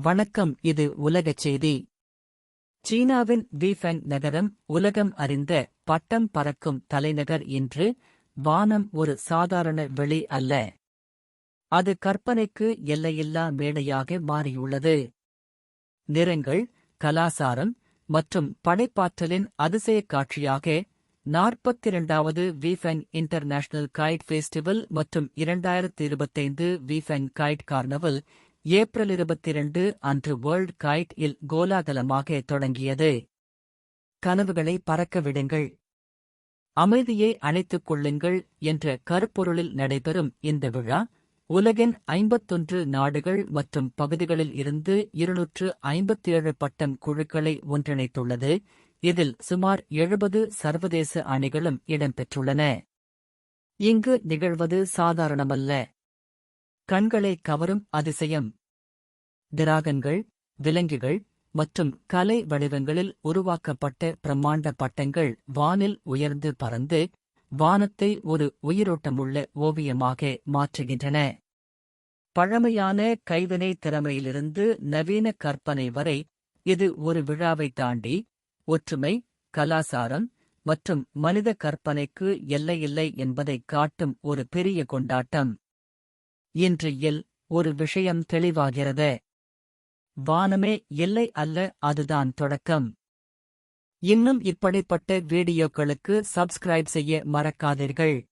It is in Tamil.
வணக்கம். இது உலகச் செய்தி. சீனாவின் வீஃபெங் நகரம் உலகம் அறிந்த பட்டம் பறக்கும் தலைநகர் இன்று. வானம் ஒரு சாதாரண வெளி அல்ல. அது கற்பனைக்கு எல்லையில்லா மேடையாக மாறியுள்ளது. நிறங்கள், கலாசாரம் மற்றும் படைப்பாற்றலின் அதிசயக் காட்சியாக 42வது வீஃபெங் இன்டர்நேஷனல் கைட் ஃபெஸ்டிவல் மற்றும் 2025 வீஃபெங் கைட் கார்னவல் ஏப்ரல் 22 அன்று வேர்ல்ட் கைட் இல் கோலாகலமாக தொடங்கியது. கனவுகளை பறக்க விடுங்கள், அமைதியை அணைத்துக் கொள்ளுங்கள் என்ற கருப்பொருளில் நடைபெறும் இந்த விழா, உலகின் 51 நாடுகள் மற்றும் பகுதிகளில் இருந்து 257 பட்டம் குழுக்களை ஒன்றிணைத்துள்ளது. இதில் சுமார் 70 சர்வதேச அணிகளும் இடம்பெற்றுள்ளன. இங்கு நிகழ்வது சாதாரணமல்ல. கண்களை கவரும் அதிசயம். டிராகன்கள், விலங்குகள் மற்றும் கலை வடிவங்களில் உருவாக்கப்பட்ட பிரம்மாண்ட பட்டங்கள் வானில் உயர்ந்து பறந்து வானத்தை ஒரு உயிரோட்டமுள்ள ஓவியமாக மாற்றுகின்றன. பழமையான கைவினை திறமையிலிருந்து நவீன கற்பனை வரை இது ஒரு விழாவை தாண்டி ஒற்றுமை, கலாசாரம் மற்றும் மனித கற்பனைக்கு எல்லையில்லை என்பதைக் காட்டும் ஒரு பெரிய கொண்டாட்டம். இன்று ஒரு விஷயம் தெளிவாகிறது. வானமே எல்லை அல்ல, அதுதான் தொடக்கம். இன்னும் இப்படிப்பட்ட வீடியோக்களுக்கு சப்ஸ்கிரைப் செய்ய மறக்காதீர்கள்.